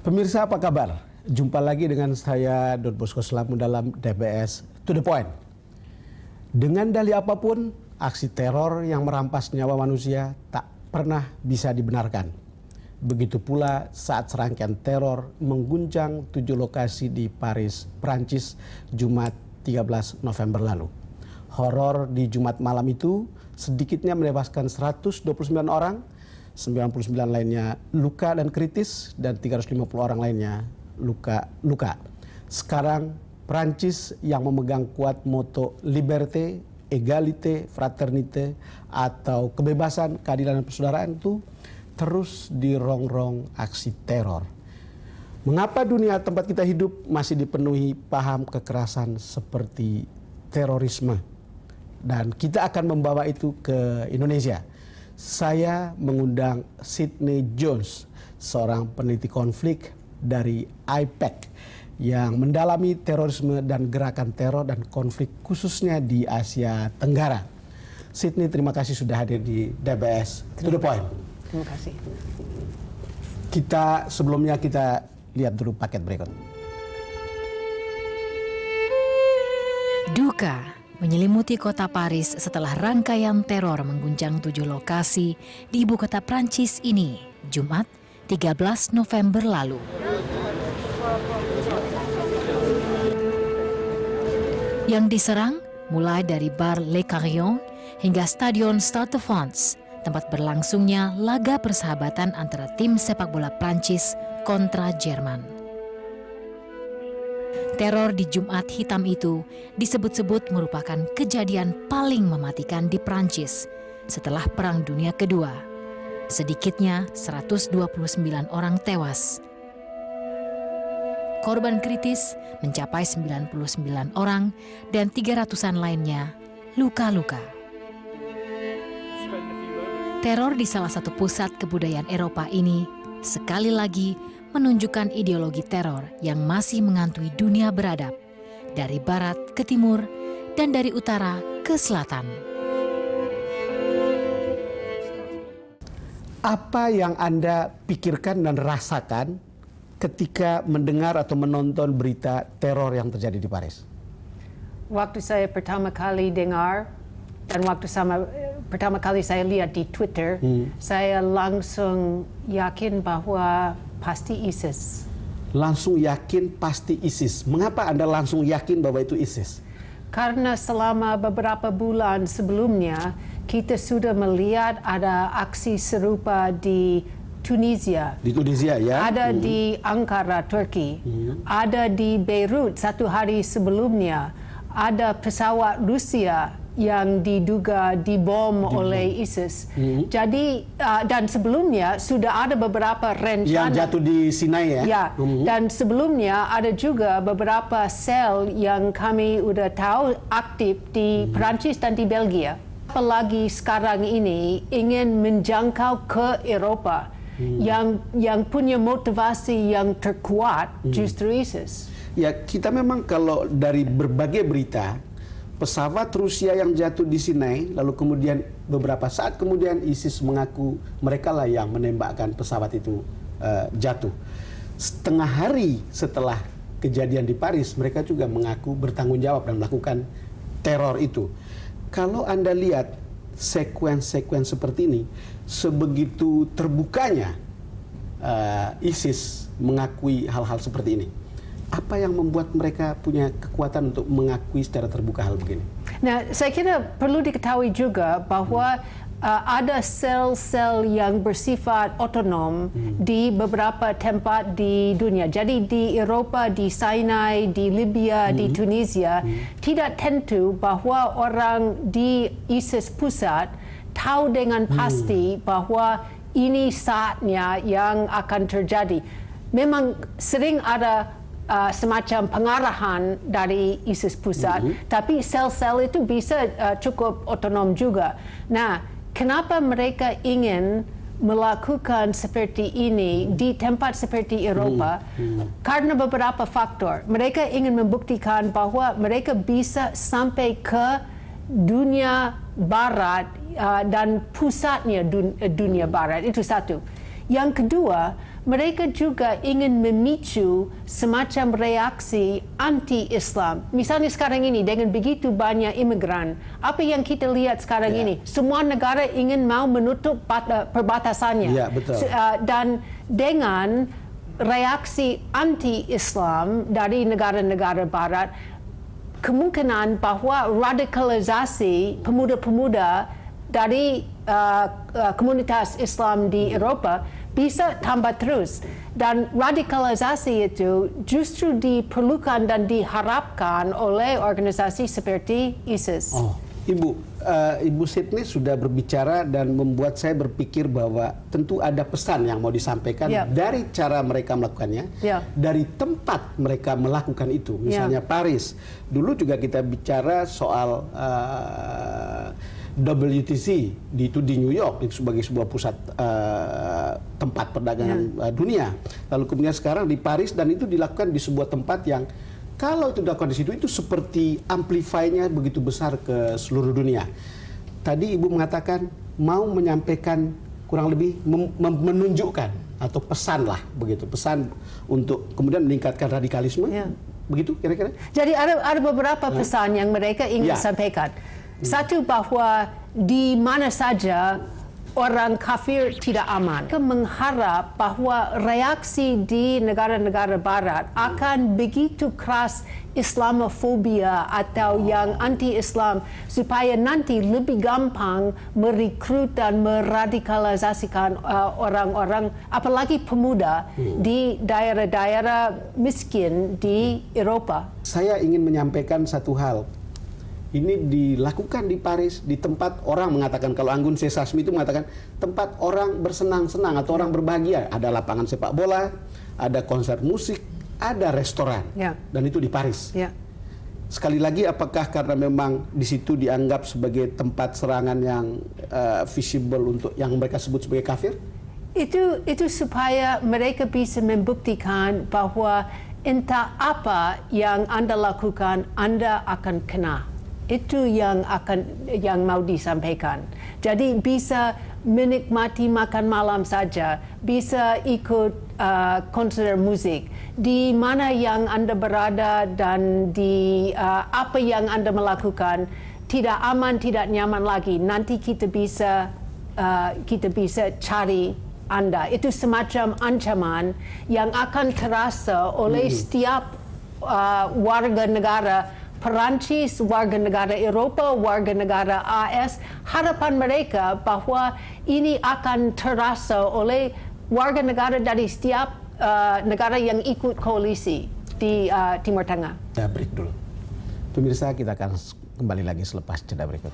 Pemirsa apa kabar? Jumpa lagi dengan saya Don Bosco Slamet dalam DBS To The Point. Dengan dalih apapun, aksi teror yang merampas nyawa manusia tak pernah bisa dibenarkan. Begitu pula saat serangkaian teror mengguncang 7 lokasi di Paris, Prancis, Jumat 13 November lalu. Horor di Jumat malam itu sedikitnya menewaskan 129 orang, 99 lainnya luka dan kritis, dan 350 orang lainnya luka. Sekarang Prancis yang memegang kuat moto Liberté, Égalité, Fraternité atau kebebasan, keadilan dan persaudaraan itu terus dirongrong aksi teror. Mengapa dunia tempat kita hidup masih dipenuhi paham kekerasan seperti terorisme? Dan kita akan membawa itu ke Indonesia. Saya mengundang Sydney Jones, seorang peneliti konflik dari IPAC yang mendalami terorisme dan gerakan teror dan konflik khususnya di Asia Tenggara. Sydney, terima kasih sudah hadir di DBS To The Point. Terima kasih. Sebelumnya kita lihat dulu paket berikut. Duka menyelimuti kota Paris setelah rangkaian teror mengguncang 7 lokasi di ibu kota Prancis ini, Jumat 13 November lalu. Yang diserang mulai dari bar Le Carillon hingga stadion Stade de France, tempat berlangsungnya laga persahabatan antara tim sepak bola Prancis kontra Jerman. Teror di Jumat hitam itu disebut-sebut merupakan kejadian paling mematikan di Prancis setelah Perang Dunia Kedua. Sedikitnya 129 orang tewas. Korban kritis mencapai 99 orang dan 300-an lainnya luka-luka. Teror di salah satu pusat kebudayaan Eropa ini sekali lagi menunjukkan ideologi teror yang masih menghantui dunia beradab, dari barat ke timur dan dari utara ke selatan. Apa yang Anda pikirkan dan rasakan ketika mendengar atau menonton berita teror yang terjadi di Paris? Waktu saya pertama kali dengar dan pertama kali saya lihat di Twitter, saya langsung yakin bahwa pasti ISIS. Langsung yakin pasti ISIS. Mengapa Anda langsung yakin bahwa itu ISIS? Karena selama beberapa bulan sebelumnya kita sudah melihat ada aksi serupa di Tunisia. Di Tunisia ya? Ada di Ankara, Turki. Ada di Beirut 1 hari sebelumnya. Ada pesawat Rusia yang diduga dibom oleh ISIS. Jadi dan sebelumnya sudah ada beberapa rencana yang jatuh di Sinai ya. Ya, dan sebelumnya ada juga beberapa sel yang kami sudah tahu aktif di Perancis dan di Belgia. Apalagi sekarang ini ingin menjangkau ke Eropa yang punya motivasi yang terkuat justru ISIS. Ya, kita memang kalau dari berbagai berita, pesawat Rusia yang jatuh di Sinai, lalu kemudian beberapa saat kemudian ISIS mengaku mereka lah yang menembakkan pesawat itu jatuh. Setengah hari setelah kejadian di Paris, mereka juga mengaku bertanggung jawab dan melakukan teror itu. Kalau Anda lihat sekuens-sekuens seperti ini, sebegitu terbukanya ISIS mengakui hal-hal seperti ini. Apa yang membuat mereka punya kekuatan untuk mengakui secara terbuka hal begini? Nah, saya kira perlu diketahui juga bahwa ada sel-sel yang bersifat otonom di beberapa tempat di dunia. Jadi di Eropa, di Sinai, di Libya, di Tunisia, tidak tentu bahwa orang di ISIS pusat tahu dengan pasti bahwa ini saatnya yang akan terjadi. Memang sering ada semacam pengarahan dari ISIS pusat, tapi sel-sel itu bisa cukup otonom juga. Nah, kenapa mereka ingin melakukan seperti ini di tempat seperti Eropa? Karena beberapa faktor. Mereka ingin membuktikan bahwa mereka bisa sampai ke dunia barat dan pusatnya dunia barat. Itu satu. Yang kedua, mereka juga ingin memicu semacam reaksi anti-Islam. Misalnya sekarang ini dengan begitu banyak imigran, apa yang kita lihat sekarang ini, semua negara ingin mau menutup perbatasannya. Ya, betul. Dan dengan reaksi anti-Islam dari negara-negara Barat, kemungkinan bahwa radikalisasi pemuda-pemuda dari komunitas Islam di Eropa bisa tambah terus, dan radikalisasi itu justru diperlukan dan diharapkan oleh organisasi seperti ISIS. Oh, Ibu Sydney sudah berbicara dan membuat saya berpikir bahwa tentu ada pesan yang mau disampaikan dari cara mereka melakukannya, dari tempat mereka melakukan itu, misalnya Paris. Dulu juga kita bicara soal WTC di New York itu sebagai sebuah pusat tempat perdagangan dunia. Lalu kemudian sekarang di Paris, dan itu dilakukan di sebuah tempat yang kalau itu dilakukan di situ itu seperti amplify-nya begitu besar ke seluruh dunia. Tadi Ibu mengatakan mau menyampaikan kurang lebih menunjukkan atau pesan lah begitu, pesan untuk kemudian meningkatkan radikalisme. Begitu kira-kira? Jadi ada beberapa pesan yang mereka ingin sampaikan. Satu, bahwa di mana saja orang kafir tidak aman. Mereka mengharap bahwa reaksi di negara-negara Barat akan begitu keras Islamofobia atau yang anti-Islam, supaya nanti lebih gampang merekrut dan meradikalisasikan orang-orang, apalagi pemuda di daerah-daerah miskin di Eropa. Saya ingin menyampaikan satu hal. Ini dilakukan di Paris, di tempat orang mengatakan, kalau Anggun C. Sasmi itu mengatakan tempat orang bersenang-senang atau orang berbahagia. Ada lapangan sepak bola, ada konser musik, ada restoran, dan itu di Paris. Sekali lagi, apakah karena memang di situ dianggap sebagai tempat serangan yang visible untuk yang mereka sebut sebagai kafir? Itu supaya mereka bisa membuktikan bahwa entah apa yang Anda lakukan, Anda akan kena. Itu yang mau disampaikan. Jadi bisa menikmati makan malam saja, bisa ikut konser musik, di mana yang Anda berada dan di apa yang Anda melakukan, tidak aman, tidak nyaman lagi. Nanti kita bisa cari Anda. Itu semacam ancaman yang akan terasa oleh setiap warga negara Perancis, warga negara Eropa, warga negara AS. Harapan mereka bahwa ini akan terasa oleh warga negara dari setiap negara yang ikut koalisi di Timur Tengah. Break dulu. Pemirsa, kita akan kembali lagi selepas jeda berikut.